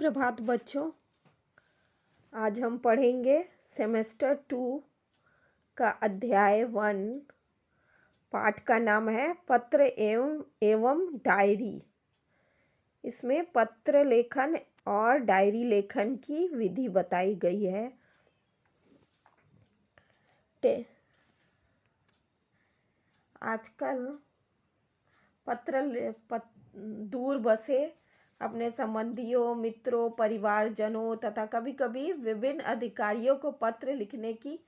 सुप्रभात बच्चों। आज हम पढ़ेंगे सेमेस्टर 2 का अध्याय 1। पाठ का नाम है पत्र एवं डायरी। इसमें पत्र लेखन और डायरी लेखन की विधि बताई गई है। आजकल दूर बसे अपने संबंधियों, मित्रों, परिवारजनों तथा कभी-कभी विभिन्न अधिकारियों को पत्र लिखने की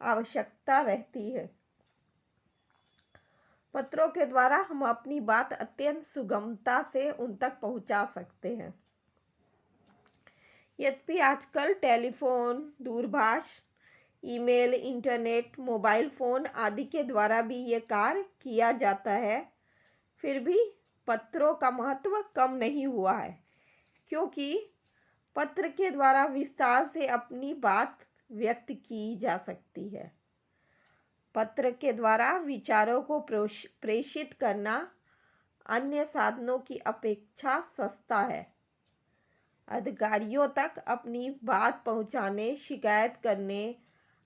आवश्यकता रहती है। पत्रों के द्वारा हम अपनी बात अत्यंत सुगमता से उन तक पहुंचा सकते हैं। यद्यपि आजकल टेलीफोन, दूरभाष, ईमेल, इंटरनेट, मोबाइल फोन आदि के द्वारा भी ये कार्य किया जाता है, फिर भी पत्रों का महत्व कम नहीं हुआ है, क्योंकि पत्र के द्वारा विस्तार से अपनी बात व्यक्त की जा सकती है। पत्र के द्वारा विचारों को प्रेषित करना अन्य साधनों की अपेक्षा सस्ता है। अधिकारियों तक अपनी बात पहुंचाने, शिकायत करने,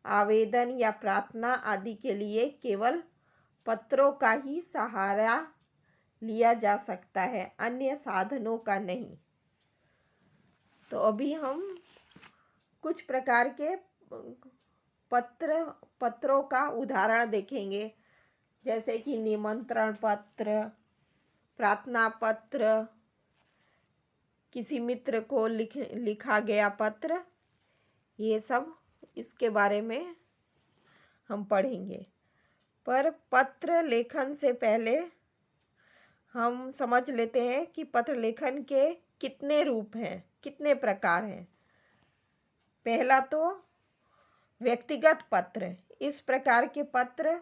आवेदन या प्रार्थना आदि के लिए केवल पत्रों का ही सहारा लिया जा सकता है, अन्य साधनों का नहीं। तो अभी हम कुछ प्रकार के पत्रों का उदाहरण देखेंगे, जैसे कि निमंत्रण पत्र, प्रार्थना पत्र, किसी मित्र को लिखा गया पत्र, ये सब इसके बारे में हम पढ़ेंगे। पर पत्र लेखन से पहले हम समझ लेते हैं कि पत्र लेखन के कितने रूप हैं, कितने प्रकार हैं। पहला तो व्यक्तिगत पत्र। इस प्रकार के पत्र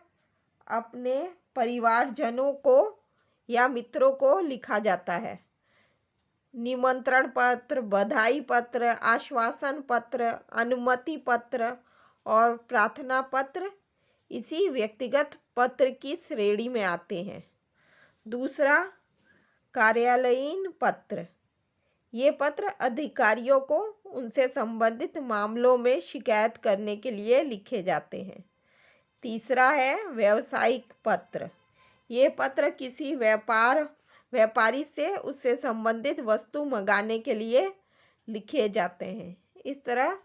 अपने परिवारजनों को या मित्रों को लिखा जाता है। निमंत्रण पत्र, बधाई पत्र, आश्वासन पत्र, अनुमति पत्र और प्रार्थना पत्र इसी व्यक्तिगत पत्र की श्रेणी में आते हैं। दूसरा, कार्यालयीन पत्र। ये पत्र अधिकारियों को उनसे संबंधित मामलों में शिकायत करने के लिए लिखे जाते हैं। तीसरा है व्यावसायिक पत्र। ये पत्र किसी व्यापारी से उससे संबंधित वस्तु मंगाने के लिए लिखे जाते हैं। इस तरह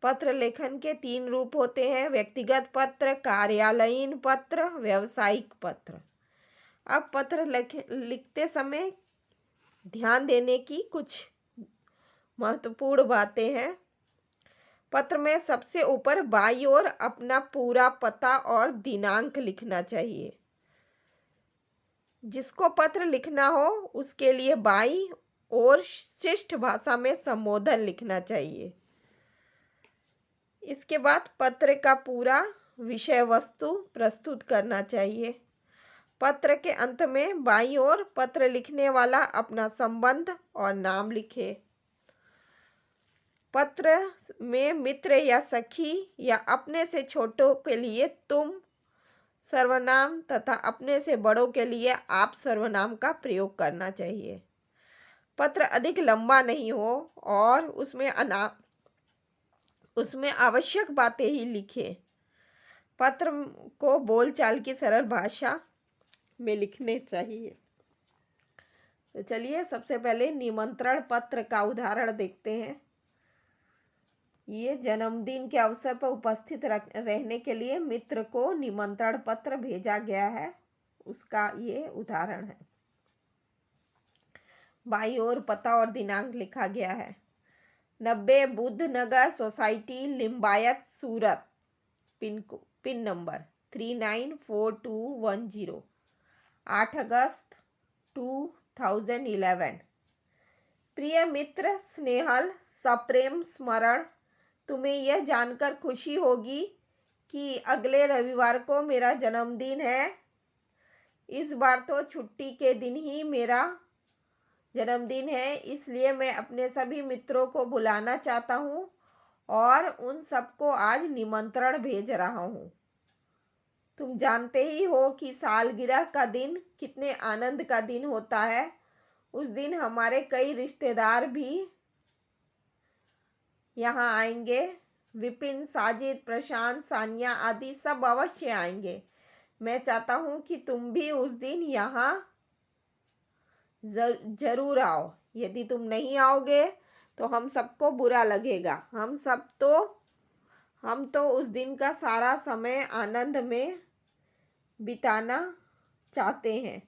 पत्र लेखन के 3 रूप होते हैं: व्यक्तिगत पत्र, कार्यालयीन पत्र, व्यावसायिक पत्र। अब पत्र लिखते समय ध्यान देने की कुछ महत्वपूर्ण बातें हैं। पत्र में सबसे ऊपर बाईं ओर अपना पूरा पता और दिनांक लिखना चाहिए। जिसको पत्र लिखना हो उसके लिए बाईं ओर शिष्ट भाषा में संबोधन लिखना चाहिए। इसके बाद पत्र का पूरा विषय वस्तु प्रस्तुत करना चाहिए। पत्र के अंत में बाईं ओर पत्र लिखने वाला अपना संबंध और नाम लिखे। पत्र में मित्र या सखी या अपने से छोटों के लिए तुम सर्वनाम तथा अपने से बड़ों के लिए आप सर्वनाम का प्रयोग करना चाहिए। पत्र अधिक लंबा नहीं हो और उसमें आवश्यक बातें ही लिखें। पत्र को बोलचाल की सरल भाषा में लिखने चाहिए। तो चलिए सबसे पहले निमंत्रण पत्र का उदाहरण देखते हैं। ये जन्मदिन के अवसर पर उपस्थित रहने के लिए मित्र को निमंत्रण पत्र भेजा गया है, उसका ये उदाहरण है। बाईं ओर पता और दिनांक लिखा गया है। 90 बुद्ध नगर सोसाइटी, लिंबायत, सूरत, पिन नंबर 394210, 8 अगस्त 2011। प्रिय मित्र स्नेहल, सप्रेम स्मरण, तुम्हें यह जानकर खुशी होगी कि अगले रविवार को मेरा जन्मदिन है। इस बार तो छुट्टी के दिन ही मेरा जन्मदिन है, इसलिए मैं अपने सभी मित्रों को बुलाना चाहता हूँ और उन सबको आज निमंत्रण भेज रहा हूँ। तुम जानते ही हो कि सालगिरह का दिन कितने आनंद का दिन होता है। उस दिन हमारे कई रिश्तेदार भी यहाँ आएंगे। विपिन, साजिद, प्रशांत, सानिया आदि सब अवश्य आएंगे। मैं चाहता हूँ कि तुम भी उस दिन यहाँ जरूर आओ। यदि तुम नहीं आओगे तो हम सबको बुरा लगेगा। हम तो उस दिन का सारा समय आनंद में बिताना चाहते हैं।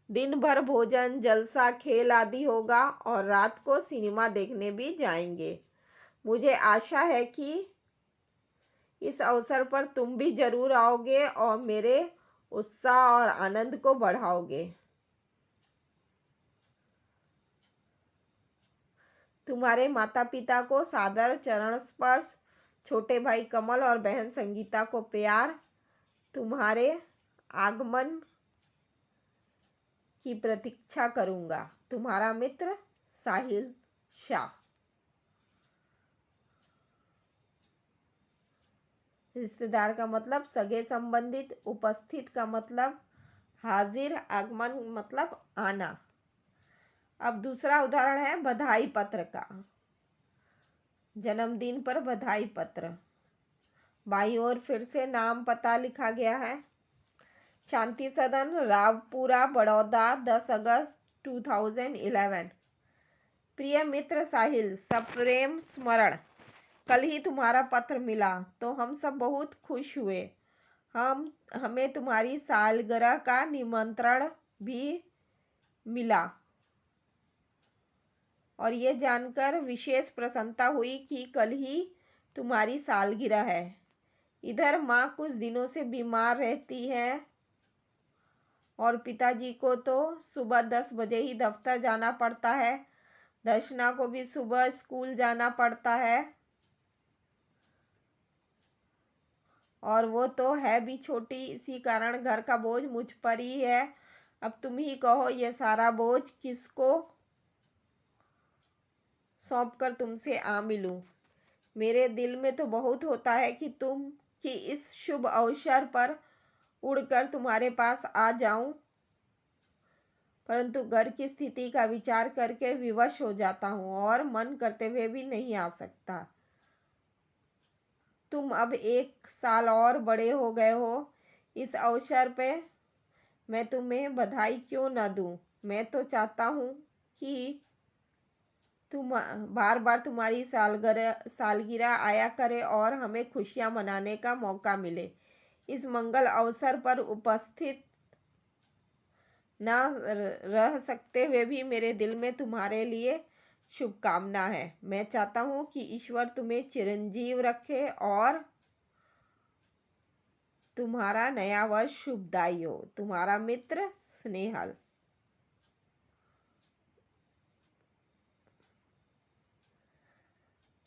दिन भर भोजन, जलसा, खेल आदि होगा और रात को सिनेमा देखने भी जाएंगे। मुझे आशा है कि इस अवसर पर तुम भी जरूर आओगे और मेरे उत्साह और आनंद को बढ़ाओगे। तुम्हारे माता पिता को सादर चरण स्पर्श, छोटे भाई कमल और बहन संगीता को प्यार। तुम्हारे आगमन की प्रतीक्षा करूंगा। तुम्हारा मित्र साहिल शाह। रिश्तेदार का मतलब सगे संबंधित, उपस्थित का मतलब हाजिर, आगमन मतलब आना। अब दूसरा उदाहरण है बधाई पत्र का। जन्मदिन पर बधाई पत्र। बाईं ओर फिर से नाम पता लिखा गया है। शांति सदन, रावपुरा, बड़ौदा, 10 अगस्त 2011। प्रिय मित्र साहिल, सप्रेम स्मरण। कल ही तुम्हारा पत्र मिला तो हम सब बहुत खुश हुए। हमें तुम्हारी सालगिरह का निमंत्रण भी मिला और ये जानकर विशेष प्रसन्नता हुई कि कल ही तुम्हारी सालगिरह है। इधर माँ कुछ दिनों से बीमार रहती है और पिताजी को तो सुबह 10 बजे ही दफ्तर जाना पड़ता है। दर्शना को भी सुबह स्कूल जाना पड़ता है और वो तो है भी छोटी, इसी कारण घर का बोझ मुझ पर ही है। अब तुम ही कहो ये सारा बोझ किसको सौंप कर तुमसे आ मिलूं। मेरे दिल में तो बहुत होता है कि इस शुभ अवसर पर उड़कर तुम्हारे पास आ जाऊं, परंतु घर की स्थिति का विचार करके विवश हो जाता हूं और मन करते हुए भी नहीं आ सकता। तुम अब 1 साल और बड़े हो गए हो। इस अवसर पे मैं तुम्हें बधाई क्यों न दूं। मैं तो चाहता हूं कि तुम बार बार तुम्हारी सालगिरह आया करे और हमें खुशियां मनाने का मौका मिले। इस मंगल अवसर पर उपस्थित न रह सकते हुए भी मेरे दिल में तुम्हारे लिए शुभकामना है। मैं चाहता हूँ कि ईश्वर तुम्हें चिरंजीव रखे और तुम्हारा नया वर्ष शुभदायी हो। तुम्हारा मित्र स्नेहल।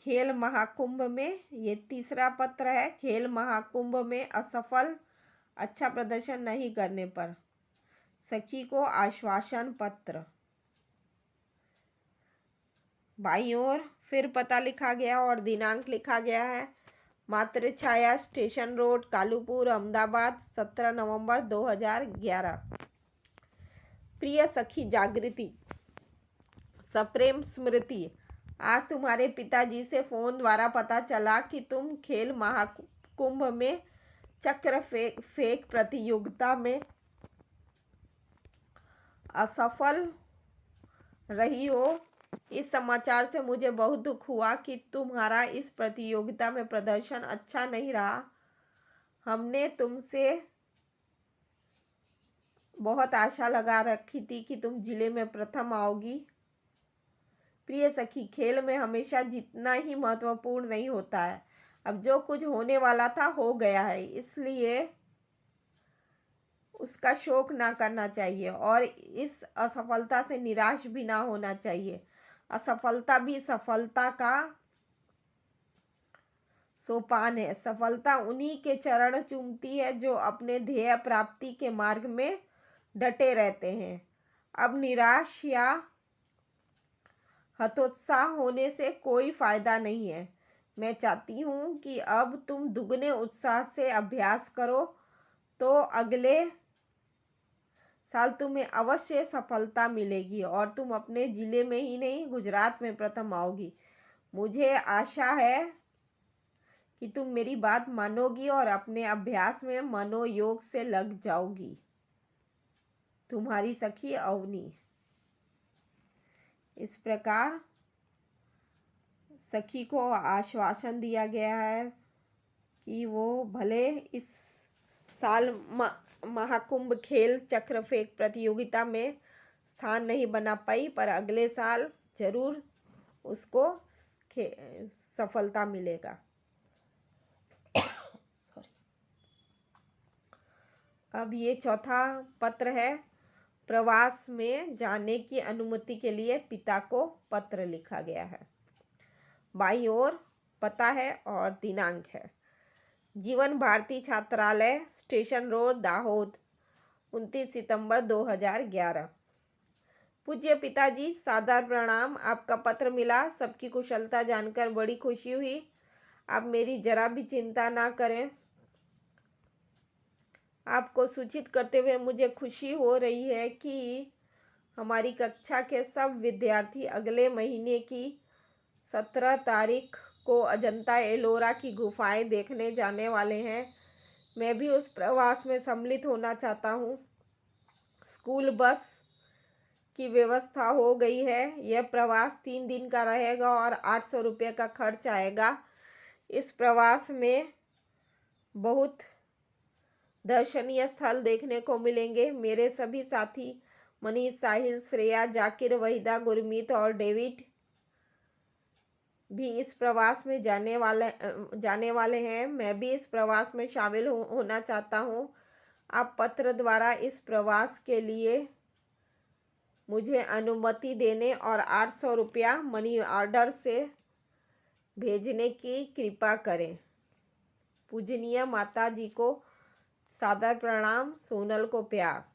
खेल महाकुंभ में, ये तीसरा पत्र है। खेल महाकुंभ में असफल, अच्छा प्रदर्शन नहीं करने पर सखी को आश्वासन पत्र। बाईं ओर फिर पता लिखा गया और दिनांक लिखा गया है। मातृ छाया, स्टेशन रोड, कालूपुर, अहमदाबाद, 17 नवंबर 2011। प्रिय सखी जागृति, सप्रेम स्मृति, आज तुम्हारे पिताजी से फोन द्वारा पता चला कि तुम खेल महाकुंभ में चक्र फेंक प्रतियोगिता में असफल रही हो। इस समाचार से मुझे बहुत दुख हुआ कि तुम्हारा इस प्रतियोगिता में प्रदर्शन अच्छा नहीं रहा। हमने तुमसे बहुत आशा लगा रखी थी कि तुम जिले में प्रथम आओगी। प्रिय सखी, खेल में हमेशा जीतना ही महत्वपूर्ण नहीं होता है। अब जो कुछ होने वाला था हो गया है, इसलिए उसका शोक ना करना चाहिए और इस असफलता से निराश भी ना होना चाहिए। असफलता भी सफलता का सोपान है। सफलता उन्हीं के चरण चूमती है जो अपने ध्येय प्राप्ति के मार्ग में डटे रहते हैं। अब निराश या हतोत्साह होने से कोई फायदा नहीं है। मैं चाहती हूँ कि अब तुम दुगने उत्साह से अभ्यास करो तो अगले साल तुम्हें अवश्य सफलता मिलेगी और तुम अपने जिले में ही नहीं गुजरात में प्रथम आओगी। मुझे आशा है कि तुम मेरी बात मानोगी और अपने अभ्यास में मनोयोग से लग जाओगी। तुम्हारी सखी अवनी। इस प्रकार सखी को आश्वासन दिया गया है कि वो भले इस साल महाकुंभ खेल चक्र फेंक प्रतियोगिता में स्थान नहीं बना पाई, पर अगले साल जरूर उसको सफलता मिलेगा। अब ये चौथा पत्र है। प्रवास में जाने की अनुमति के लिए पिता को पत्र लिखा गया है। बाईं ओर पता है और दिनांक है। जीवन भारती छात्रालय, स्टेशन रोड, दाहोद, 29 सितंबर 2011। पूज्य पिताजी, सादर प्रणाम। आपका पत्र मिला, सबकी कुशलता जानकर बड़ी खुशी हुई। आप मेरी जरा भी चिंता ना करें। आपको सूचित करते हुए मुझे खुशी हो रही है कि हमारी कक्षा के सब विद्यार्थी अगले महीने की 17 तारीख को अजंता एलोरा की गुफाएं देखने जाने वाले हैं। मैं भी उस प्रवास में सम्मिलित होना चाहता हूँ। स्कूल बस की व्यवस्था हो गई है। यह प्रवास 3 दिन का रहेगा और 800 रुपये का खर्च आएगा। इस प्रवास में बहुत दर्शनीय स्थल देखने को मिलेंगे। मेरे सभी साथी मनीष, साहिल, श्रेया, जाकिर, वहीदा, गुरमीत और डेविड भी इस प्रवास में जाने वाले हैं। मैं भी इस प्रवास में शामिल होना चाहता हूँ। आप पत्र द्वारा इस प्रवास के लिए मुझे अनुमति देने और 800 रुपया मनी ऑर्डर से भेजने की कृपा करें। पूजनीय माता जी को सादर प्रणाम, सोनल को प्यार।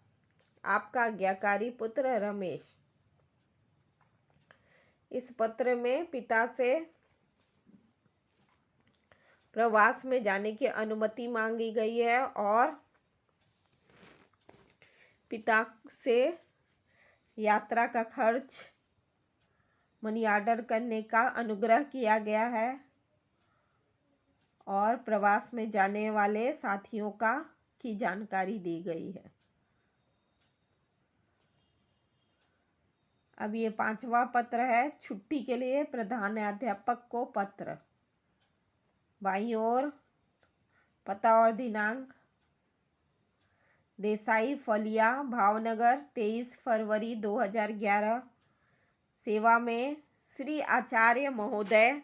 आपका आज्ञाकारी पुत्र रमेश। इस पत्र में पिता से प्रवास में जाने की अनुमति मांगी गई है और पिता से यात्रा का खर्च मनी ऑर्डर करने का अनुग्रह किया गया है और प्रवास में जाने वाले साथियों की जानकारी दी गई है। अब ये 5वां पत्र है। छुट्टी के लिए प्रधानाध्यापक को पत्र। बाईं ओर पता और दिनांक। देसाई फलिया, भावनगर, 23 फरवरी 2011। सेवा में श्री आचार्य महोदय,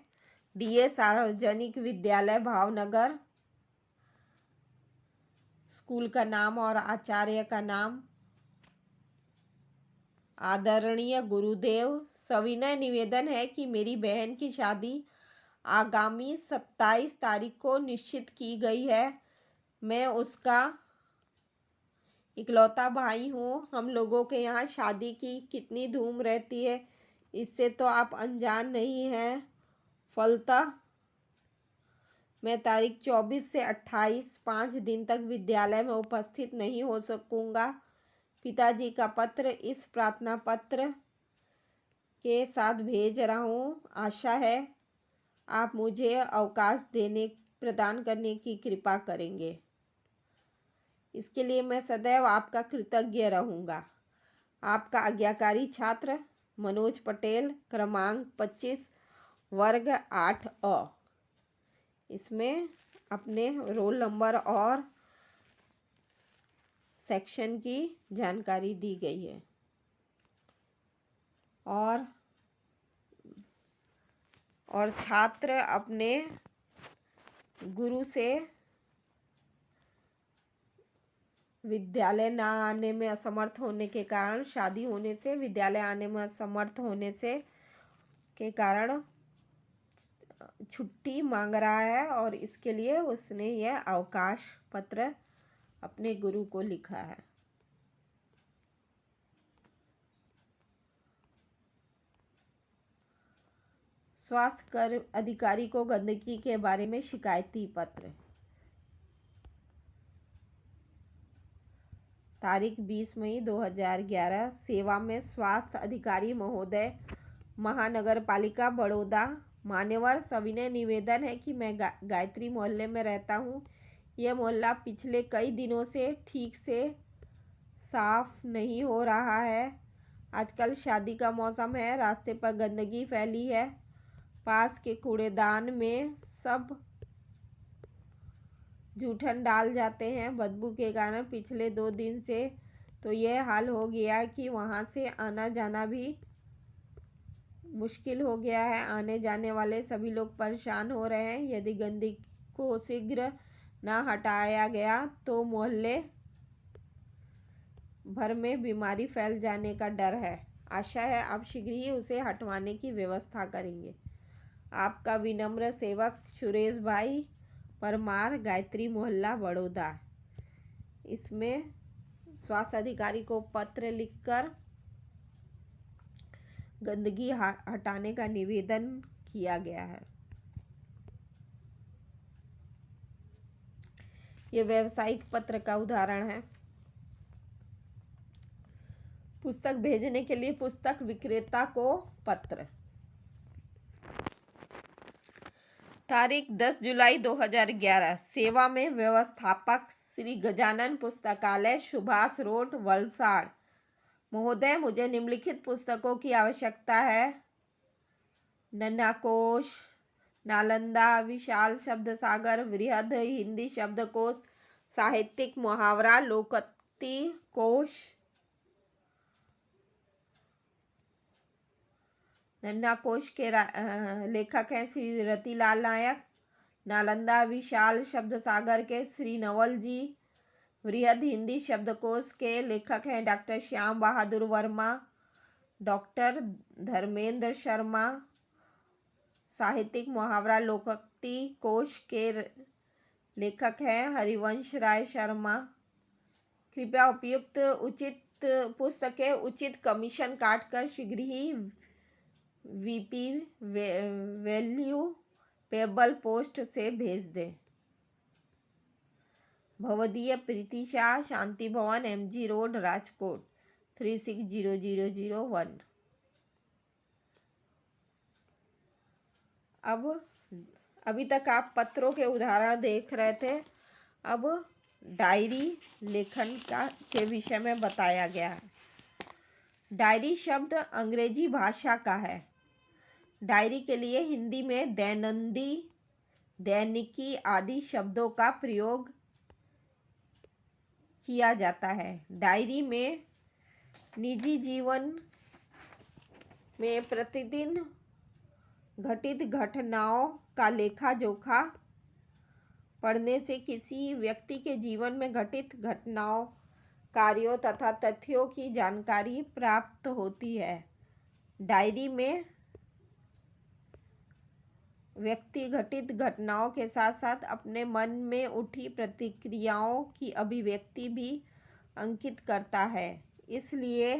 डीए सार्वजनिक विद्यालय भावनगर। स्कूल का नाम और आचार्य का नाम। आदरणीय गुरुदेव, सविनय निवेदन है कि मेरी बहन की शादी आगामी 27 तारीख को निश्चित की गई है। मैं उसका इकलौता भाई हूँ। हम लोगों के यहाँ शादी की कितनी धूम रहती है, इससे तो आप अनजान नहीं हैं। फलतः मैं तारीख 24 से 28 5 दिन तक विद्यालय में उपस्थित नहीं हो सकूँगा। पिताजी का पत्र इस प्रार्थना पत्र के साथ भेज रहा हूँ। आशा है आप मुझे अवकाश प्रदान करने की कृपा करेंगे। इसके लिए मैं सदैव आपका कृतज्ञ रहूँगा। आपका आज्ञाकारी छात्र मनोज पटेल, क्रमांक 25, वर्ग 8A। इसमें अपने रोल नंबर और सेक्शन की जानकारी दी गई है और छात्र अपने गुरु से विद्यालय ना आने में असमर्थ होने के कारण, शादी होने से विद्यालय आने में असमर्थ होने से के कारण छुट्टी मांग रहा है और इसके लिए उसने यह अवकाश पत्र अपने गुरु को लिखा है। स्वास्थ्य अधिकारी को गंदगी के बारे में शिकायती पत्र। तारीख 20 मई 2011। सेवा में स्वास्थ्य अधिकारी महोदय, महानगर पालिका बड़ौदा, मान्यवर सविनय निवेदन है कि मैं गायत्री मोहल्ले में रहता हूँ। यह मोहल्ला पिछले कई दिनों से ठीक से साफ नहीं हो रहा है। आजकल शादी का मौसम है, रास्ते पर गंदगी फैली है। पास के कूड़ेदान में सब जूठन डाल जाते हैं। बदबू के कारण पिछले 2 दिन से तो यह हाल हो गया कि वहाँ से आना जाना भी मुश्किल हो गया है। आने जाने वाले सभी लोग परेशान हो रहे हैं। यदि गंदगी को शीघ्र ना हटाया गया तो मोहल्ले भर में बीमारी फैल जाने का डर है। आशा है आप शीघ्र ही उसे हटवाने की व्यवस्था करेंगे। आपका विनम्र सेवक सुरेश भाई परमार, गायत्री मोहल्ला, बड़ौदा। इसमें स्वास्थ्य अधिकारी को पत्र लिखकर गंदगी हटाने का निवेदन किया गया है। ये व्यावसायिक पत्र का उदाहरण है। पुस्तक भेजने के लिए पुस्तक विक्रेता को पत्र। तारीख 10 जुलाई 2011। सेवा में व्यवस्थापक, श्री गजानन पुस्तकालय, सुभाष रोड, वलसाड़। महोदय, मुझे निम्नलिखित पुस्तकों की आवश्यकता है। नन्हा कोश, नालंदा, विशाल शब्द सागर, वृहद हिंदी शब्दकोश, साहित्यिक मुहावरा, लोकोक्ति कोश। नन्हा कोश के लेखक हैं श्री रतिलाल नायक। नालंदा विशाल शब्द सागर के श्री नवल जी। वृहद हिंदी शब्दकोश के लेखक हैं डॉक्टर श्याम बहादुर वर्मा, डॉक्टर धर्मेंद्र शर्मा। साहित्यिक मुहावरा लोकोक्ति कोश के लेखक हैं हरिवंश राय शर्मा। कृपया उपयुक्त उचित पुस्तकें उचित कमीशन काटकर शीघ्र ही वीपी वैल्यू पेबल पोस्ट से भेज दें। भवदीय प्रीति शाह, शांति भवन, MG रोड, राजकोट 360001। अब अभी तक आप पत्रों के उदाहरण देख रहे थे। अब डायरी लेखन के विषय में बताया गया है। डायरी शब्द अंग्रेजी भाषा का है। डायरी के लिए हिंदी में दैनंदी, दैनिकी आदि शब्दों का प्रयोग किया जाता है। डायरी में निजी जीवन में प्रतिदिन घटित घटनाओं का लेखा जोखा पढ़ने से किसी व्यक्ति के जीवन में घटित घटनाओं, कार्यों तथा तथ्यों की जानकारी प्राप्त होती है। डायरी में व्यक्ति घटित घटनाओं के साथ साथ अपने मन में उठी प्रतिक्रियाओं की अभिव्यक्ति भी अंकित करता है। इसलिए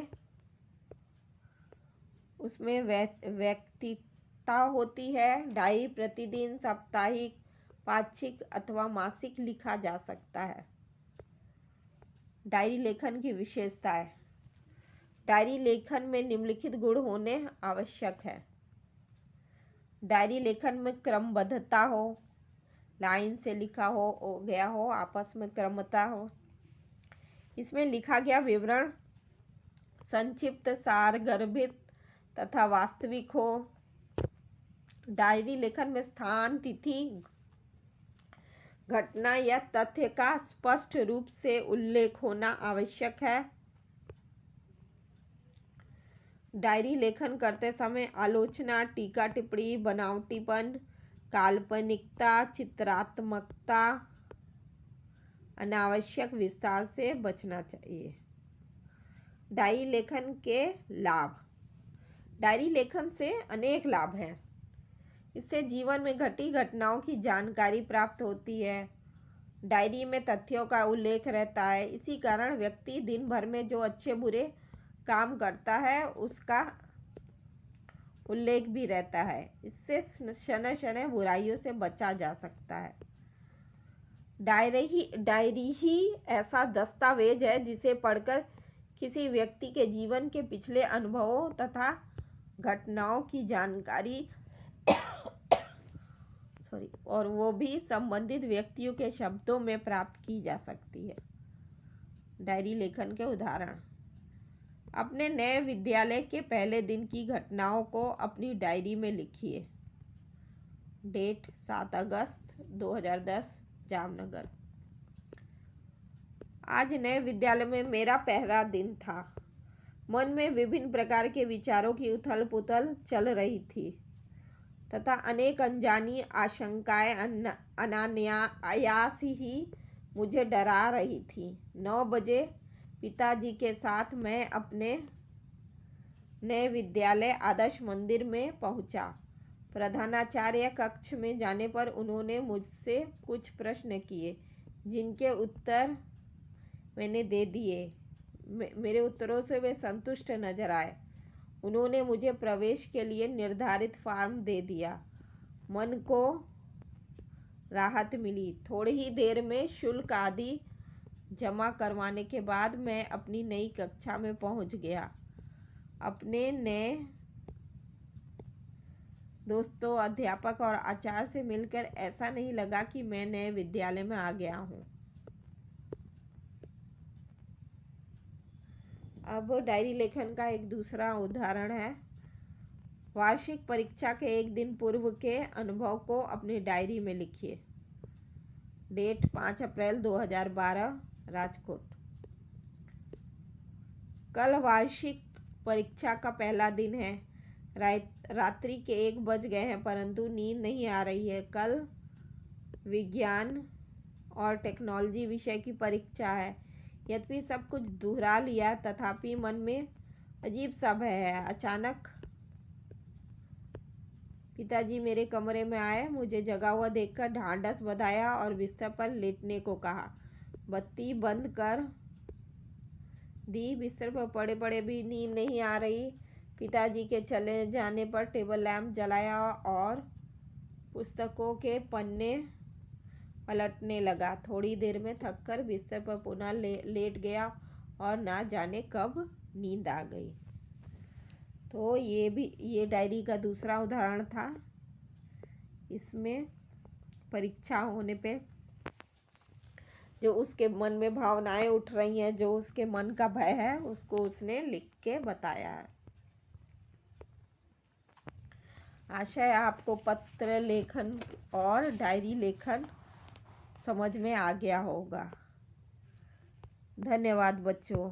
उसमें व्यक्तिता होती है। डायरी प्रतिदिन, साप्ताहिक, पाक्षिक अथवा मासिक लिखा जा सकता है। डायरी लेखन की विशेषताएं। डायरी लेखन में निम्नलिखित गुण होने आवश्यक है। डायरी लेखन में क्रमबद्धता हो, लाइन से लिखा हो गया हो, आपस में क्रमता हो। इसमें लिखा गया विवरण संक्षिप्त, सारगर्भित तथा वास्तविक हो। डायरी लेखन में स्थान, तिथि, घटना या तथ्य का स्पष्ट रूप से उल्लेख होना आवश्यक है। डायरी लेखन करते समय आलोचना, टीका टिप्पणी, बनावटीपन, काल्पनिकता, चित्रात्मकता, अनावश्यक विस्तार से बचना चाहिए। डायरी लेखन के लाभ। डायरी लेखन से अनेक लाभ हैं। इससे जीवन में घटी घटनाओं की जानकारी प्राप्त होती है। डायरी में तथ्यों का उल्लेख रहता है। इसी कारण व्यक्ति दिन भर में जो अच्छे बुरे काम करता है उसका उल्लेख भी रहता है। इससे शनै शनै बुराइयों से बचा जा सकता है। डायरी ही ऐसा दस्तावेज है जिसे पढ़कर किसी व्यक्ति के जीवन के पिछले अनुभवों तथा घटनाओं की जानकारी और वो भी संबंधित व्यक्तियों के शब्दों में प्राप्त की जा सकती है। डायरी लेखन के उदाहरण। अपने नए विद्यालय के पहले दिन की घटनाओं को अपनी डायरी में लिखिए। डेट 7 अगस्त 2010, जामनगर। आज नए विद्यालय में मेरा पहला दिन था। मन में विभिन्न प्रकार के विचारों की उथल पुथल चल रही थी तथा अनेक अनजानी आशंकाएं अनायास ही मुझे डरा रही थी। 9 बजे पिताजी के साथ मैं अपने नए विद्यालय आदर्श मंदिर में पहुंचा। प्रधानाचार्य कक्ष में जाने पर उन्होंने मुझसे कुछ प्रश्न किए जिनके उत्तर मैंने दे दिए। मेरे उत्तरों से वे संतुष्ट नजर आए। उन्होंने मुझे प्रवेश के लिए निर्धारित फॉर्म दे दिया। मन को राहत मिली। थोड़ी ही देर में शुल्क आदि जमा करवाने के बाद मैं अपनी नई कक्षा में पहुंच गया। अपने नए दोस्तों, अध्यापक और आचार्य से मिलकर ऐसा नहीं लगा कि मैं नए विद्यालय में आ गया हूँ। अब डायरी लेखन का एक दूसरा उदाहरण है। वार्षिक परीक्षा के एक दिन पूर्व के अनुभव को अपनी डायरी में लिखिए। डेट 5 अप्रैल 2012, राजकोट। कल वार्षिक परीक्षा का पहला दिन है। रात्रि के 1 बज गए हैं परंतु नींद नहीं आ रही है। कल विज्ञान और टेक्नोलॉजी विषय की परीक्षा है। यद्यपि सब कुछ दोहरा लिया तथापि मन में अजीब सा भय है। अचानक पिताजी मेरे कमरे में आए, मुझे जगा हुआ देखकर ढांढस बंधाया और बिस्तर पर लेटने को कहा। बत्ती बंद कर दी। बिस्तर पर पड़े पड़े भी नींद नहीं आ रही। पिताजी के चले जाने पर टेबल लैंप जलाया और पुस्तकों के पन्ने पलटने लगा। थोड़ी देर में थककर बिस्तर पर पुनः लेट गया और ना जाने कब नींद आ गई। तो ये डायरी का दूसरा उदाहरण था। इसमें परीक्षा होने पे जो उसके मन में भावनाएं उठ रही हैं, जो उसके मन का भय है, उसको उसने लिख के बताया है। आशा है आपको पत्र लेखन और डायरी लेखन समझ में आ गया होगा। धन्यवाद बच्चों।